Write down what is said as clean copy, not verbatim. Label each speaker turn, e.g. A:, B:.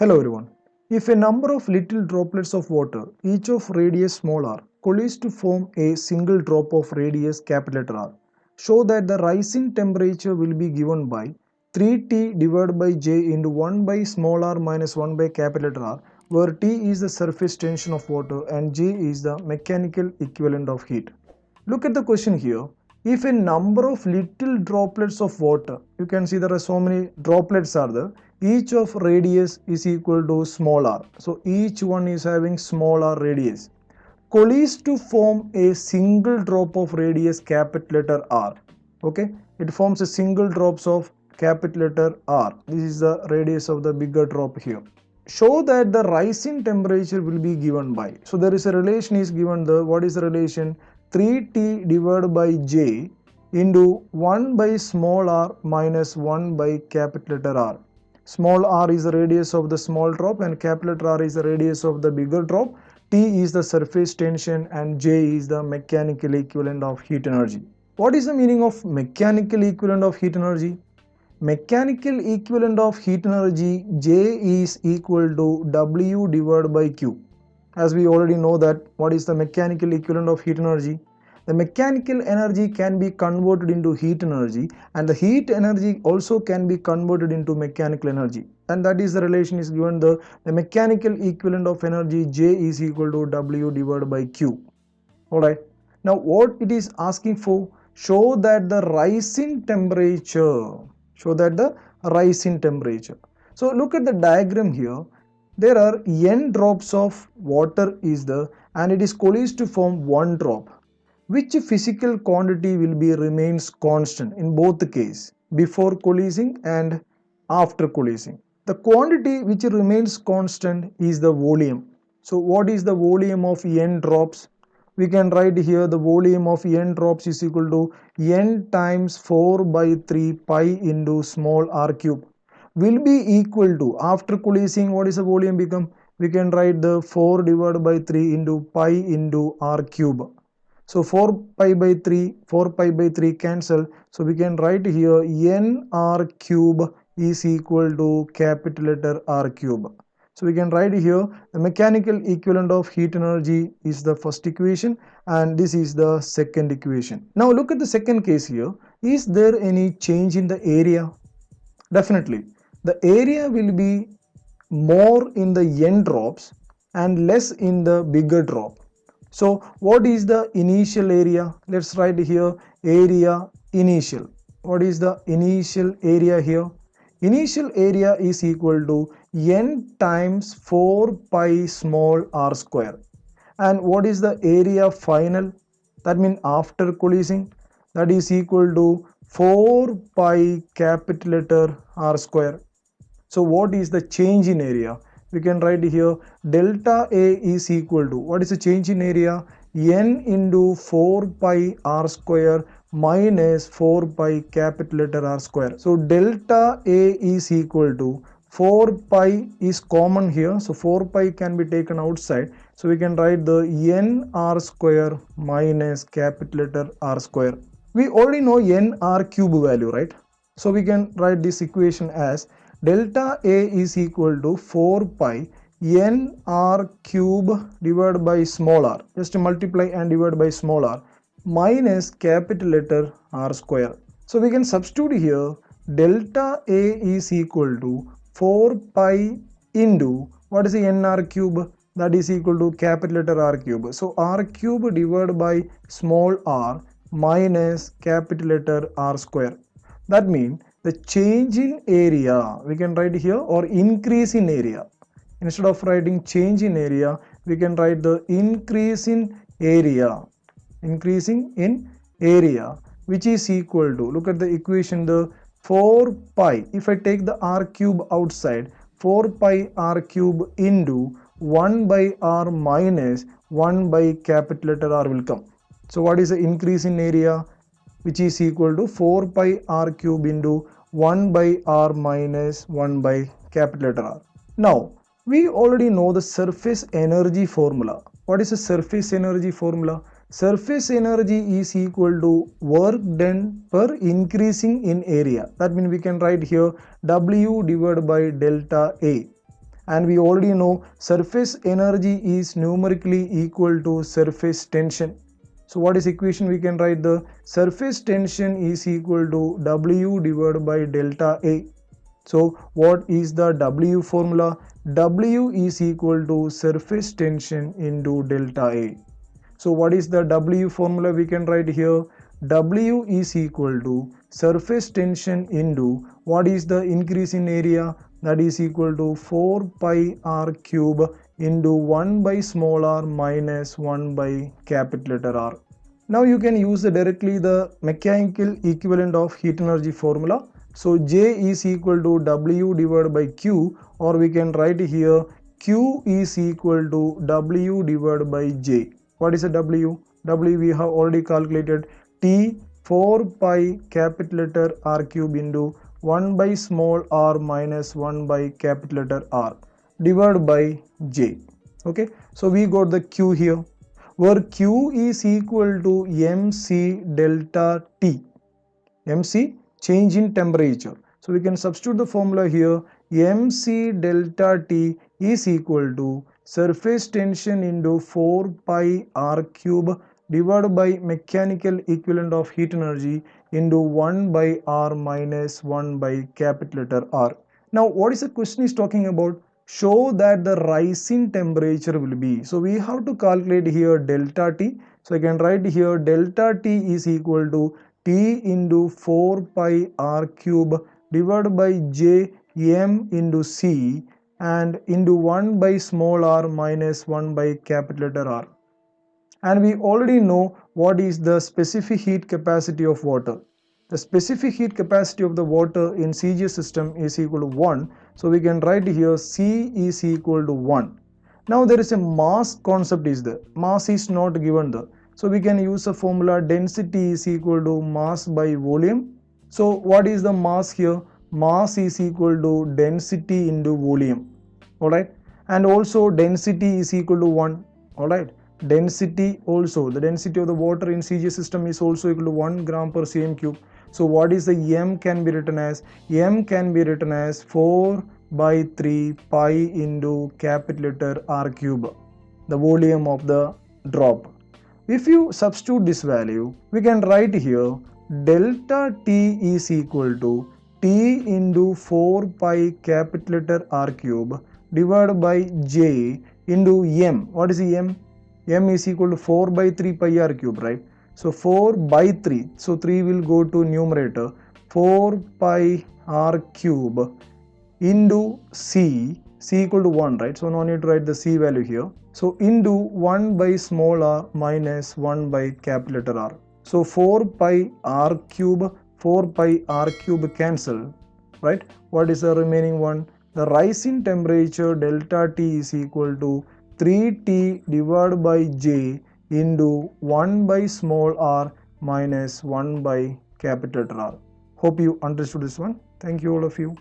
A: Hello everyone. If a number of little droplets of water, each of radius small r, coalesce to form a single drop of radius capital letter R, show that the rising temperature will be given by 3T divided by J into 1 by small r minus 1 by capital letter R, where T is the surface tension of water and J is the mechanical equivalent of heat. Look at the question here. If a number of little droplets of water, you can see there are so many droplets are there, each of radius is equal to small r. So each one is having small r radius. Coalesce to form a single drop of radius capital letter R. Okay, it forms a single drops of capital letter R. This is the radius of the bigger drop here. Show that the rising temperature will be given by. So there is a relation is given the, what is the relation? 3T divided by J into 1 by small r minus 1 by capital letter R. Small r is the radius of the small drop and capital letter R is the radius of the bigger drop. T is the surface tension and J is the mechanical equivalent of heat energy. What is the meaning of mechanical equivalent of heat energy? Mechanical equivalent of heat energy J is equal to W divided by Q. As we already know that what is the mechanical equivalent of heat energy? The mechanical energy can be converted into heat energy and the heat energy also can be converted into mechanical energy, and that is the relation is given the mechanical equivalent of energy J is equal to W divided by Q. Alright, now what it is asking for, show that the rising temperature, so look at the diagram here. There are n drops of water is there and it is coalesced to form one drop. Which physical quantity will be remains constant in both the case, before coalescing and after coalescing? The quantity which remains constant is the volume. So what is the volume of n drops? We can write here the volume of n drops is equal to n times 4 by 3 pi into small r cube, will be equal to, after coalescing, what is the volume become? We can write the 4 divided by 3 into pi into r cube. So 4 pi by 3 cancel. So we can write here n r cube is equal to capital letter R cube. So we can write here the mechanical equivalent of heat energy is the first equation and this is the second equation. Now look at the second case here. Is there any change in the area? Definitely. The area will be more in the n drops and less in the bigger drop. So what is the initial area? Let's write here area initial. What is the initial area here? Initial area is equal to n times 4 pi small r square. And what is the area final? That means after coalescing, that is equal to 4 pi capital letter R square. So what is the change in area? We can write here delta A is equal to, what is the change in area? N into 4 pi R square minus 4 pi capital letter R square. So delta A is equal to 4 pi is common here. So 4 pi can be taken outside. So we can write the n r square minus capital letter R square. We already know n r cube value, right? So we can write this equation as delta A is equal to 4 pi n r cube divided by small r. Just multiply and divide by small r minus capital letter R square. So we can substitute here delta A is equal to 4 pi into, what is the n r cube? That is equal to capital letter R cube. So R cube divided by small r minus capital letter R square. That means the change in area, we can write here, or increase in area. Instead of writing change in area, we can write the increase in area. Increasing in area, which is equal to, look at the equation, the 4 pi, if I take the r cube outside, 4 pi r cube into 1 by r minus 1 by capital letter R will come. So what is the increase in area? Which is equal to 4 pi r cube into 1 by r minus 1 by capital letter R. Now, we already know the surface energy formula. What is the surface energy formula? Surface energy is equal to work done per increasing in area. That means we can write here W divided by delta A. And we already know surface energy is numerically equal to surface tension. So what is equation we can write? The surface tension is equal to W divided by delta A. So what is the W formula? W is equal to surface tension into delta A. So what is the W formula we can write here? W is equal to surface tension into what is the increase in area? That is equal to 4 pi r cube into 1 by small r minus 1 by capital letter R. Now you can use directly the mechanical equivalent of heat energy formula. So J is equal to W divided by Q, or we can write here Q is equal to W divided by J. What is a W? W we have already calculated. T 4 pi capital letter R cube into 1 by small r minus 1 by capital letter R divided by J. Okay, so we got the Q here, where Q is equal to mc delta T. mc, change in temperature. So we can substitute the formula here. mc delta T is equal to surface tension into 4 pi r cube divided by mechanical equivalent of heat energy into 1 by r minus 1 by capital letter R. Now what is the question is talking about? Show that the rising temperature will be. So we have to calculate here delta T. So I can write here delta T is equal to T into 4 pi r cube divided by J m into C and into 1 by small r minus 1 by capital letter R. And we already know what is the specific heat capacity of water. The specific heat capacity of the water in CGS system is equal to 1. So we can write here C is equal to 1. Now there is a mass concept is there. Mass is not given there. So we can use a formula density is equal to mass by volume. So what is the mass here? Mass is equal to density into volume. Alright. And also density is equal to 1. Alright. Density also, the density of the water in CGS system is also equal to 1 gram per cm cube. So what is the M can be written as? M can be written as 4 by 3 pi into capital letter R cube, the volume of the drop. If you substitute this value, we can write here delta T is equal to T into 4 pi capital letter R cube divided by J into M. What is the M? M is equal to 4 by 3 pi r cube, right? So 4 by 3. So 3 will go to numerator. 4 pi r cube into C. C equal to 1, right? So no need to write the C value here. So into 1 by small r minus 1 by capital letter R. So 4 pi r cube cancel, right? What is the remaining one? The rising temperature delta T is equal to 3T divided by J into 1 by small r minus 1 by capital R. Hope you understood this one. Thank you all of you.